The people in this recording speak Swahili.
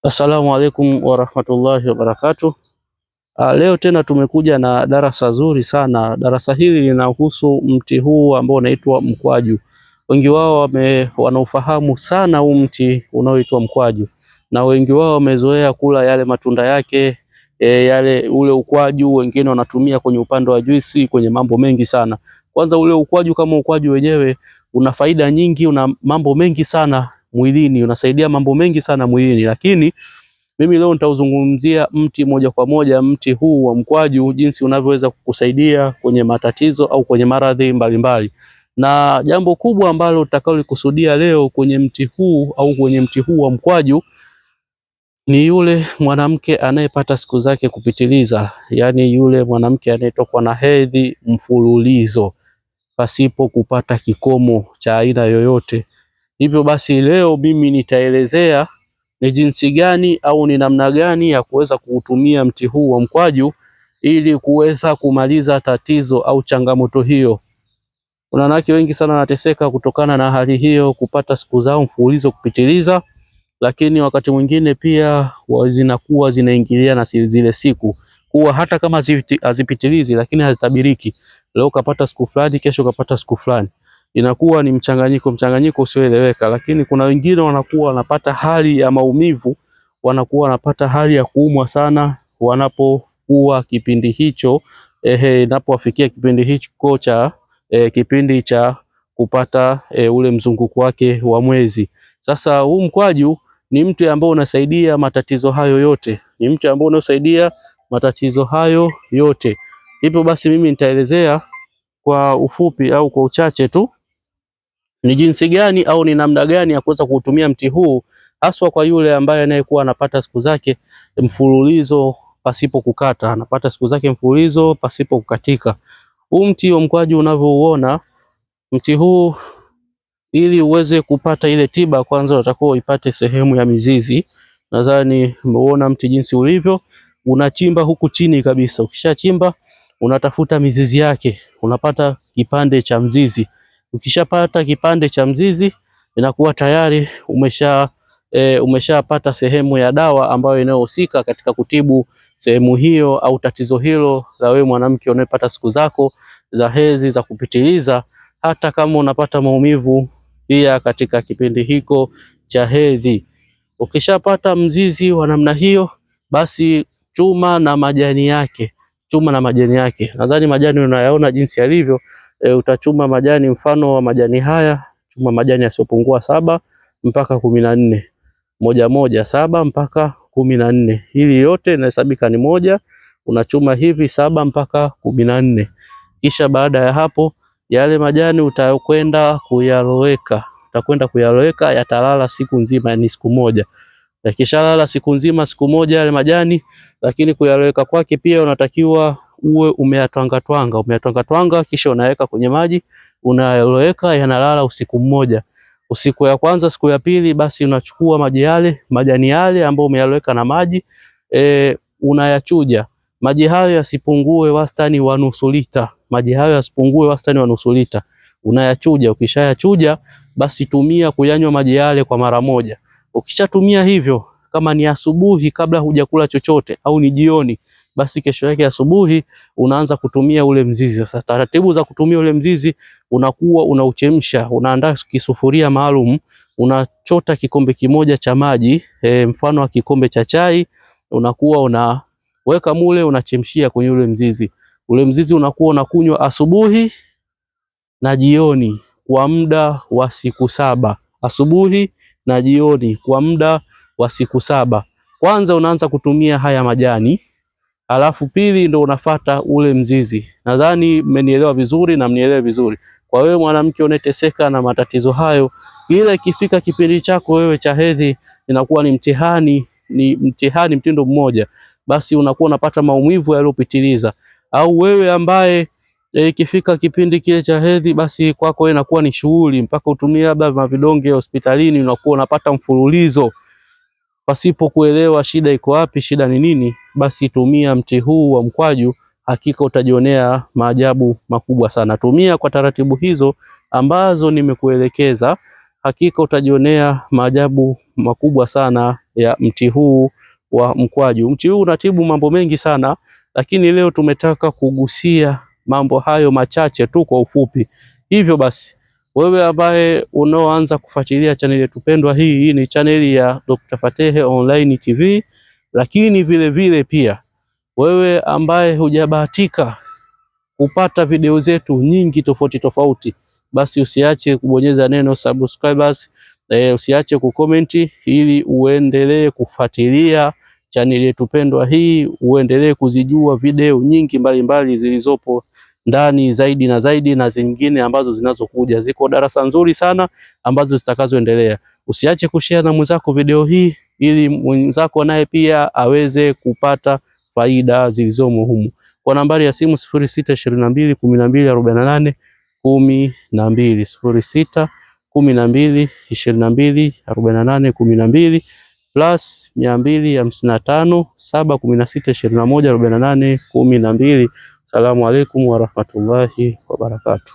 Assalamu alaikum warahmatullahi wabarakatuh. Leo tena tumekuja na darasa zuri sana. Darasa hili linahusu mti huu ambao unaitwa mkwaju. Wengi wao wanaufahamu sana huu mti unaoitwa mkwaju, na wengi wao wamezoea kula yale matunda yake, ule ukwaju. Wengine wanatumia kwenye upande wa juisi, kwenye mambo mengi sana. Kwanza ule ukwaju kama ukwaju wenyewe una faida nyingi, una mambo mengi sana mwilini, unasaidia mambo mengi sana mwilini, lakini mimi leo nitauzungumzia mti moja kwa moja, mti huu wa mkwaju, jinsi unavyoweza kukusaidia kwenye matatizo au kwenye maradhi mbalimbali. Na jambo kubwa ambalo tutakalolikusudia leo kwenye mti huu au kwenye mti huu wa mkwaju ni yule mwanamke anayepata siku zake kupitiliza, yaani yule mwanamke anayetokwa na hedhi mfululizo pasipo kupata kikomo cha aina yoyote. Hivyo basi leo mimi nitaelezea ni jinsi gani au ni namna gani ya kuweza kuutumia mti huu wa mkwaju ili kuweza kumaliza tatizo au changamoto hiyo. Kuna wanawake wengi sana wanateseka kutokana na hali hiyo, kupata siku zao mfululizo kupitiliza, lakini wakati mwingine pia zinakuwa zinaingilia na zile siku kuwa hata kama hazipitilizi lakini hazitabiriki. Leo kapata siku fulani, kesho kapata siku fulani. Inakuwa ni mchanganyiko usioeleweka. Lakini kuna wengine wanakuwa wanapata hali ya maumivu, wanakuwa wanapata hali ya kuumwa sana wanapokuwa kipindi hicho, inapowafikia kipindi hicho cha kipindi cha kupata ule mzunguko wake wa mwezi. Sasa huu mkwaju ni mti ambao unasaidia matatizo hayo yote. Ni mti ambao unasaidia matatizo hayo yote. Hivyo basi mimi nitaelezea kwa ufupi au kwa uchache tu ni jinsi gani au ni namna gani ya kuweza kuutumia mti huu, haswa kwa yule ambaye anayekuwa anapata siku zake mfululizo pasipo kukata, anapata siku zake mfululizo pasipo kukatika. Huu mti wa mkwaju unavyouona, mti huu ili uweze kupata ile tiba, kwanza utakuwa uipate sehemu ya mizizi. Nadhani umeona mti jinsi ulivyo, unachimba huku chini kabisa. Ukishachimba unatafuta mizizi yake, unapata kipande cha mzizi. Ukishapata kipande cha mzizi, inakuwa tayari umeshapata sehemu ya dawa ambayo inayohusika katika kutibu sehemu hiyo au tatizo hilo la wewe mwanamke unayepata siku zako za hedhi za kupitiliza, hata kama unapata maumivu pia katika kipindi hiko cha hedhi. Ukishapata mzizi wa namna hiyo, basi chuma na majani yake. Nadhani majani unayaona jinsi yalivyo. Utachuma majani, mfano wa majani haya, chuma majani yasiyopungua 7 mpaka 14. Moja 7 mpaka 14. Hili yote inahesabika ni moja. Unachuma hivi 7 mpaka 14. Kisha baada ya hapo yale majani utakwenda kuyaloweka, yatalala siku nzima, yani siku moja. Yakishalala siku nzima, siku moja yale majani, lakini kuyaloweka kwake pia unatakiwa uwe umeyatwanga, kisha unaweka kwenye maji, unayaloweka, yanalala usiku mmoja. Usiku ya kwanza, siku ya pili, basi unachukua majani yale ambayo umeyaloweka na maji, unayachuja. Maji hayo yasipungue wastani wa nusu lita. Unayachuja. Ukishayachuja, basi tumia kuyanywa maji yale kwa mara moja. Ukishatumia hivyo, kama ni asubuhi kabla hujakula chochote au ni jioni, basi kesho yake asubuhi unaanza kutumia ule mzizi. Sasa taratibu za kutumia ule mzizi, unakuwa unauchemsha, unaandaa kisufuria maalum, unachota kikombe kimoja cha maji, mfano wa kikombe cha chai, unakuwa unaweka mule, unachemshia kwenye ule mzizi. Ule mzizi unakuwa unakunywa asubuhi na jioni kwa muda wa siku 7. Asubuhi na jioni kwa muda wa siku 7. Kwanza unaanza kutumia haya majani, alafu pili ndo unafuata ule mzizi. Nadhani mmenielewa vizuri na mnielewe vizuri. Kwa wewe mwanamke unayeteseka na matatizo hayo, ile ikifika kipindi chako wewe cha hedhi, inakuwa ni mtihani mtindo mmoja, basi unakuwa unapata maumivu yaliyopitiliza. Au wewe ambaye ikifika kipindi kile cha hedhi, basi kwako inakuwa ni shughuli mpaka utumie labda vidonge hospitalini, unakuwa unapata mfululizo pasipo kuelewa shida iko wapi, shida ni nini. Basi tumia mti huu wa mkwaju, hakika utajionea maajabu makubwa sana. Tumia kwa taratibu hizo ambazo nimekuelekeza, hakika utajionea maajabu makubwa sana ya mti huu wa mkwaju. Mti huu unatibu mambo mengi sana, lakini leo tumetaka kugusia mambo hayo machache tu kwa ufupi. Hivyo basi, wewe ambaye unaoanza kufuatilia chaneli yetu pendwa, hii ni chaneli ya Dr. Fatehe Online TV, lakini vile vile pia wewe ambaye hujabahatika kupata video zetu nyingi tofauti tofauti, basi usiache kubonyeza neno subscribers, usiache kukomenti ili uendelee kufuatilia chaneli yetu pendwa hii, uendelee kuzijua video nyingi mbalimbali zilizopo ndani zaidi na zaidi, na zingine ambazo zinazokuja. Ziko darasa nzuri sana ambazo zitakazoendelea. Usiache kushare na mwenzako video hii ili mwenzako naye pia aweze kupata faida zilizomo humu. Kwa nambari ya simu 0622 12 48 12 06 12 22 48 12 plus 255 716 21 48 12. Assalamu alaikum warahmatullahi wabarakatuh.